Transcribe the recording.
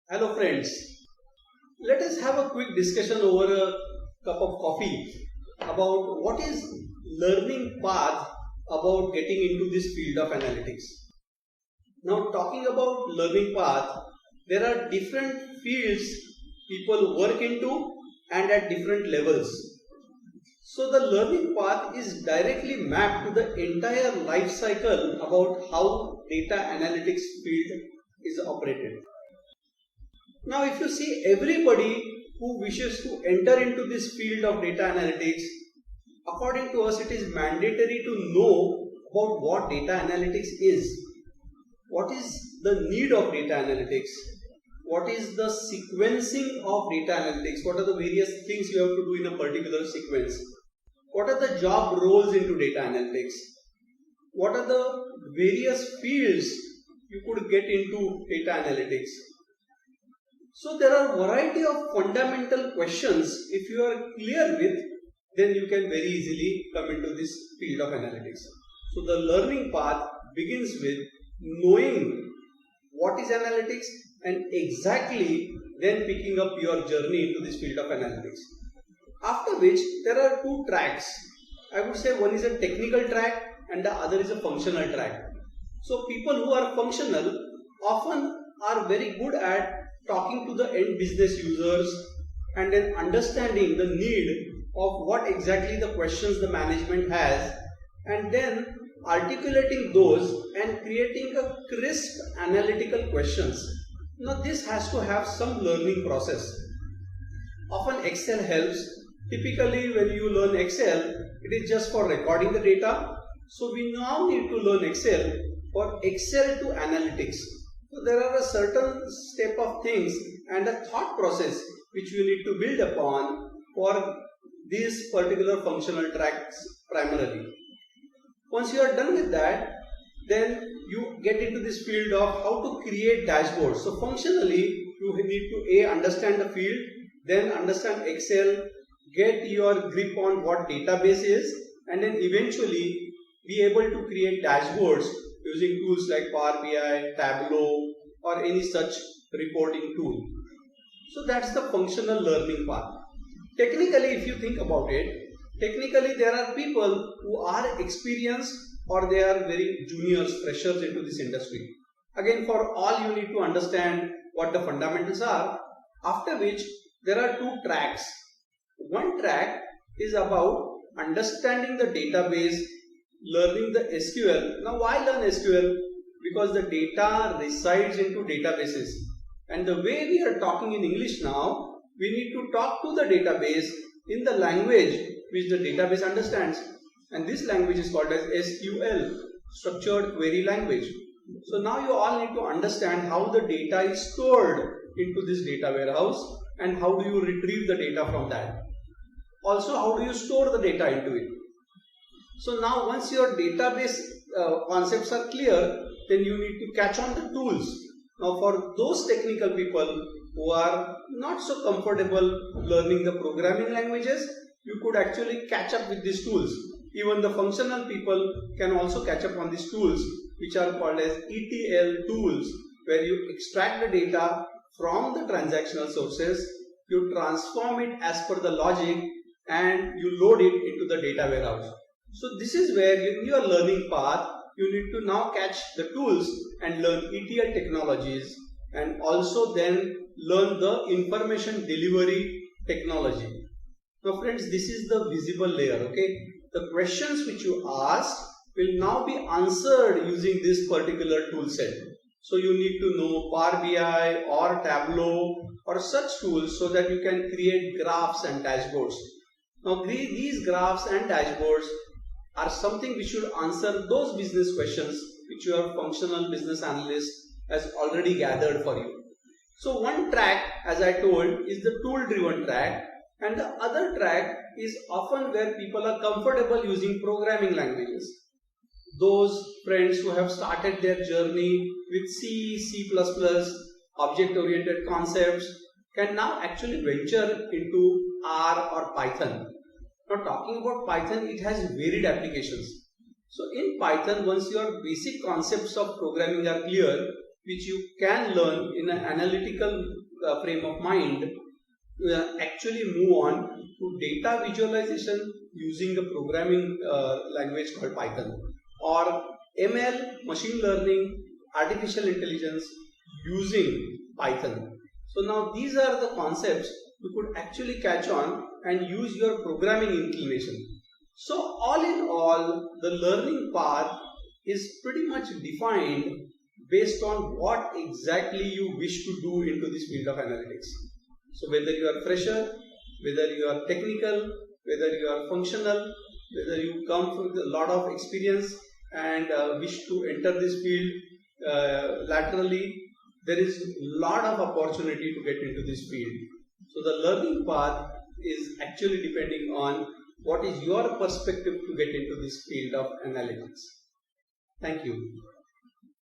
Hello friends, let us have a quick discussion over a cup of coffee about what is learning path about getting into this field of analytics. Now talking about learning path, there are different fields people work into and at different levels. So the learning path is directly mapped to the entire life cycle about how data analytics field is operated. Now, if you see everybody who wishes to enter into this field of data analytics, according to us, it is mandatory to know about what data analytics is. What is the need of data analytics? What is the sequencing of data analytics? What are the various things you have to do in a particular sequence? What are the job roles into data analytics? What are the various fields you could get into data analytics? So there are a variety of fundamental questions. If you are clear with, then you can very easily come into this field of analytics. So the learning path begins with knowing what is analytics and exactly then picking up your journey into this field of analytics. After which there are two tracks. I would say one is a technical track and the other is a functional track. So people who are functional often are very good at talking to the end business users and then understanding the need of what exactly the questions the management has and then articulating those and creating a crisp analytical questions. Now this has to have some learning process. Often Excel helps. Typically when you learn Excel, it is just for recording the data. So we now need to learn Excel for Excel to analytics. So there are a certain step of things and a thought process which you need to build upon for these particular functional tracks primarily. Once you are done with that, then you get into this field of how to create dashboards. So functionally, you need to understand the field, then understand Excel, get your grip on what database is, and then eventually be able to create dashboards using tools like Power BI, Tableau, or any such reporting tool. So that's the functional learning path. Technically, if you think about it, technically there are people who are experienced or they are very juniors, freshers into this industry. Again, for all you need to understand what the fundamentals are, after which there are two tracks. One track is about understanding the database, learning the SQL. Now why learn SQL? Because the data resides into databases. And the way we are talking in English now, we need to talk to the database in the language which the database understands. And this language is called as SQL, Structured Query Language. So now you all need to understand how the data is stored into this data warehouse and how do you retrieve the data from that. Also, how do you store the data into it? So now once your database concepts are clear, then you need to catch on the tools. Now for those technical people who are not so comfortable learning the programming languages, you could actually catch up with these tools. Even the functional people can also catch up on these tools, which are called as ETL tools, where you extract the data from the transactional sources, you transform it as per the logic, and you load it into the data warehouse. So this is where in your learning path, you need to now catch the tools and learn ETL technologies and also then learn the information delivery technology. Now friends, this is the visible layer, okay? The questions which you asked will now be answered using this particular tool set. So you need to know Power BI or Tableau or such tools so that you can create graphs and dashboards. Now these graphs and dashboards are something which should answer those business questions which your functional business analyst has already gathered for you. So one track, as I told, is the tool driven track, and the other track is often where people are comfortable using programming languages. Those friends who have started their journey with C, C++, object-oriented concepts can now actually venture into R or Python. Now talking about Python, it has varied applications. So in Python, once your basic concepts of programming are clear, which you can learn in an analytical frame of mind, actually move on to data visualization using a programming language called Python, or ML, machine learning, artificial intelligence using Python. So now these are the concepts you could actually catch on and use your programming inclination. So all in all, the learning path is pretty much defined based on what exactly you wish to do into this field of analytics. So whether you are fresher, whether you are technical, whether you are functional, whether you come with a lot of experience and wish to enter this field laterally, there is a lot of opportunity to get into this field. So the learning path is actually depending on what is your perspective to get into this field of analytics. Thank you.